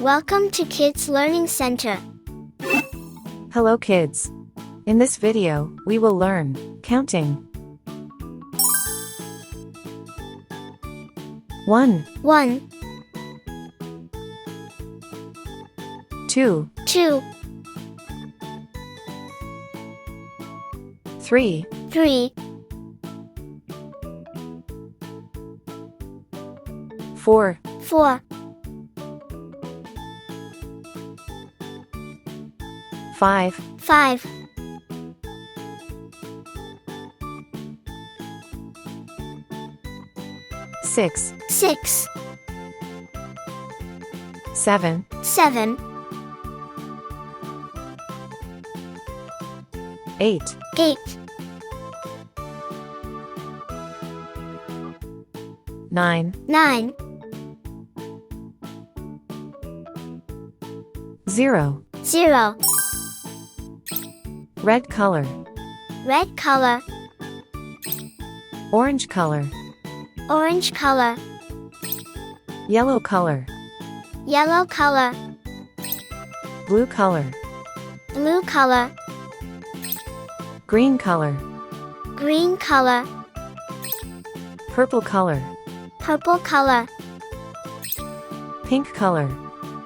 Welcome to Kids Learning Center. Hello kids. In this video, we will learn counting. 1, 1, 2, 2, 3, 3, 4, 4, 5, 5, 6, 6, 7, 7, 8, 8, 9, 9, 0. 0. Red color, Red color, orange color, orange color, yellow color, yellow color, blue color, blue color, green color, green color, purple color, purple color, pink color,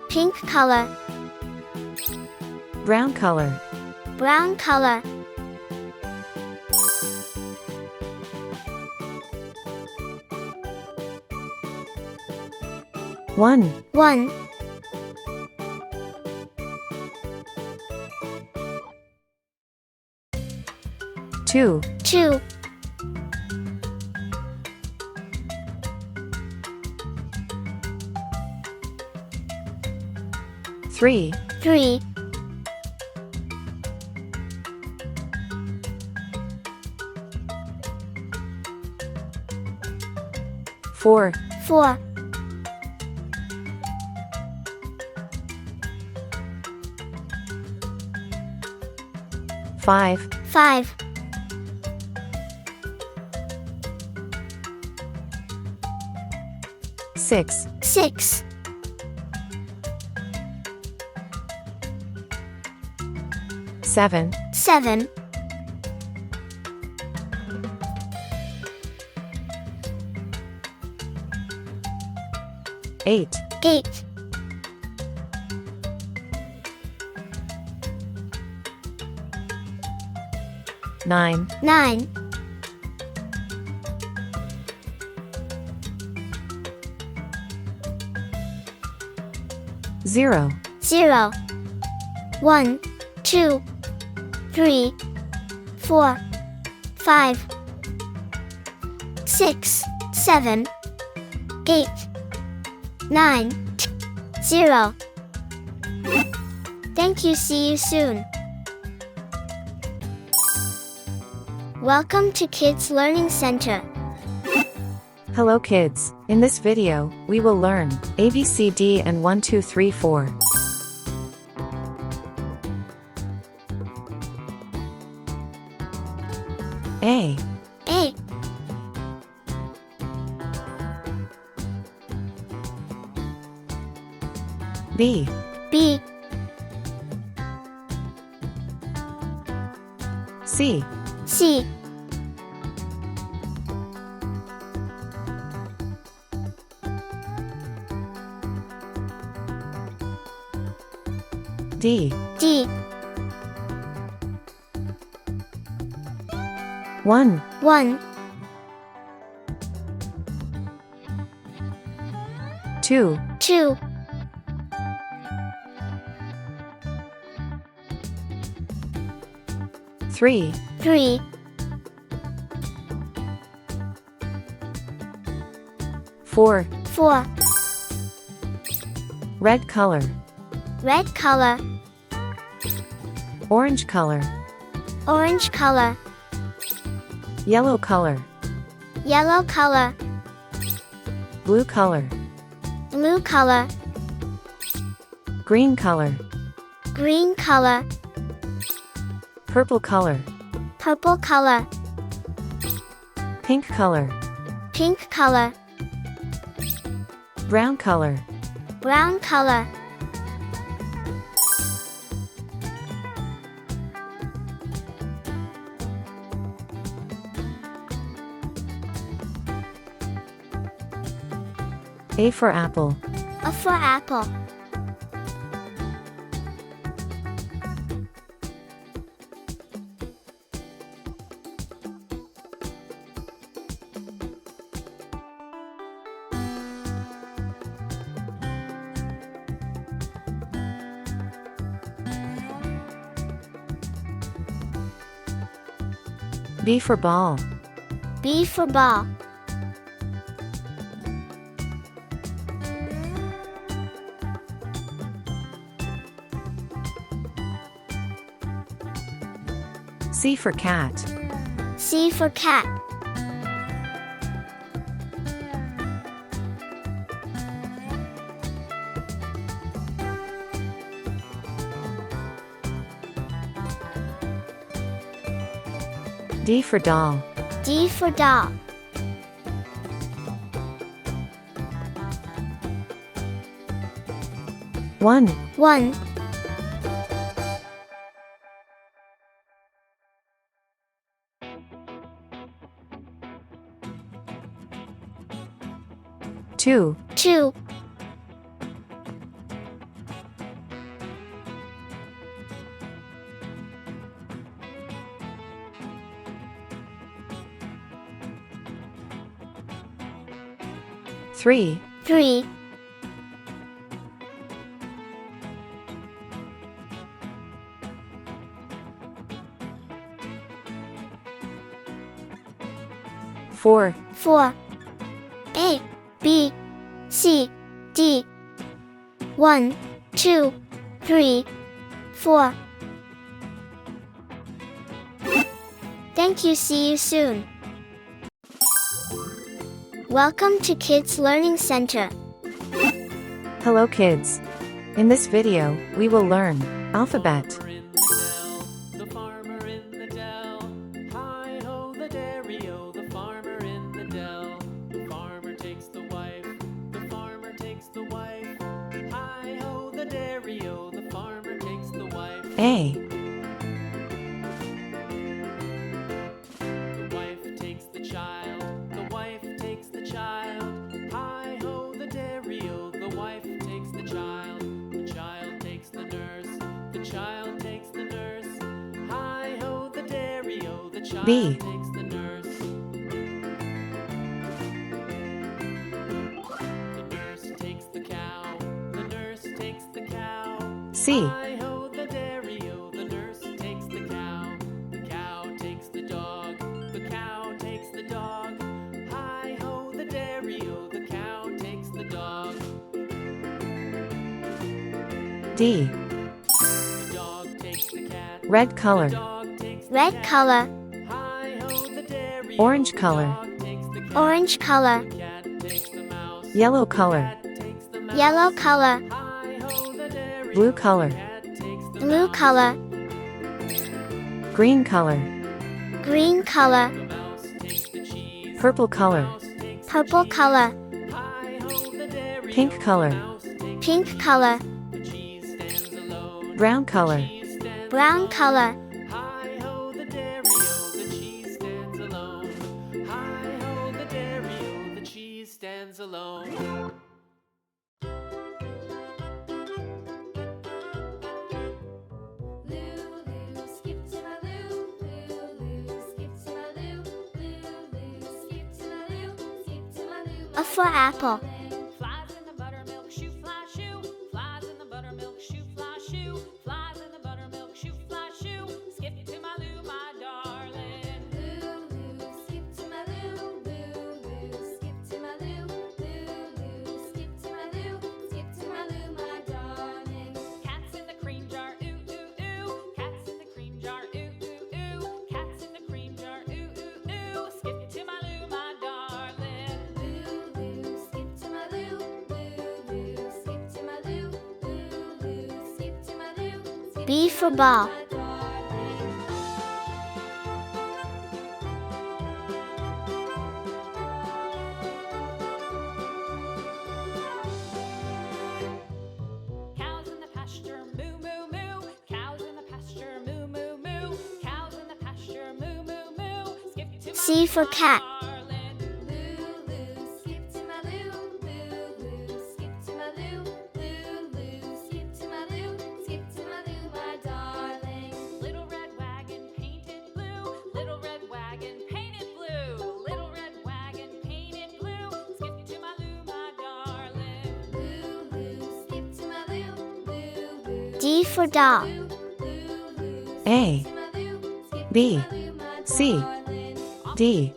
pink color, brown color. brown color. One, 1, 2, 2, 3, 3, 4, 4, 5, 5, 6, 6, 7, 7, 8, 8, 9, 9, 0. 0, 1, 2, 3, 4, 5, 6, 7, 8, 9, 0. Thank you. See you soon. Welcome to Kids Learning Center. Hello kids. In this video, we will learn ABCD and 1, 2, 3, 4. A, A, B, B, C, C, D, D, 1, 1, 2, 2, 3, 3, 4, 4, red color, red color, orange color, orange color, yellow color, yellow color, blue color, blue color, green color, green color, purple color, purple color, pink color, pink color, brown color, brown color, A for apple. A for apple. B for ball. B for ball. C for cat. C for cat. D for doll. D for doll. One. 1. Two. 2. 3. 3. 4. 4. A, B, C, D. 1, 2, 3, 4. Thank you. See you soon. Welcome to Kids Learning Center. Hello kids. In this video, we will learn alphabet. The farmer in the dell. Hi-ho the dairy-o, the farmer in the dell. The farmer takes the wife, the farmer takes the wife. Hi-ho the dairy-o, the farmer takes the wife. A. The wife takes the child, the wife takes the child. Hi-ho the dairy-o, the wife takes the child. The child takes the nurse, the child takes the nurse. Hi-ho the dairy-o, the child B. takes the nurse. The nurse takes the cow, the nurse takes the cow. C. Hi-ho the dairy-o, the nurse takes the cow. The cow takes the dog, the cow takes the dog. Hi-ho the dairy-o, the cow takes the dog. D. The dog takes the cat, Red color. dog takes the Red cat. color. Hi-ho the dairy-o, Orange the color. dog takes the cat. Orange color. The cat takes the mouse, Yellow color. cat takes the mouse. Yellow color. Hi-ho the dairy-o, Blue color. the cat takes the Blue mouse. color. Green color. Green color. The mouse takes the cheese. Purple color. Mouse takes the Purple cheese. color. Hi-ho the dairy-o, Pink color. the mouse takes Pink the color. cheese. The cheese stands alone. Brown color. Cheese stands Brown alone. color. Hi-ho the dairy-o, the cheese stands alone. Hi-ho the dairy-o, the cheese stands alone. A for apple. Flies in the buttermilk shoe, fly shoe. Flies in the buttermilk shoe, fly shoe. Flies in the buttermilk shoe, fly shoe. Skip to my Lou, my darling. Lou, Lou, skip to my Lou. Lou, Lou, skip to my Lou. Lou, Lou, skip to my Lou. Skip to my Lou, my darling. Cats in the cream jar, ooh, ooh, ooh. Cats in the cream jar, ooh, ooh, ooh. Cats in the cream jar, ooh, ooh, ooh. Skip to my Lou, my darling. Lou, Lou, skip to my Lou. Lou, Lou, skip to my Lou. Lou, Lou, skip to my Lou. Skip B for ball. my darling. Cows in the pasture, moo, moo, moo. Cows in the pasture, moo, moo, moo. Cows in the pasture, moo, moo, moo. Skip to my C for cat. darling. Lou, Lou, skip to my Lou. Lou, D for doll. A, B, C, D.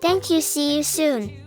Thank you. See you soon.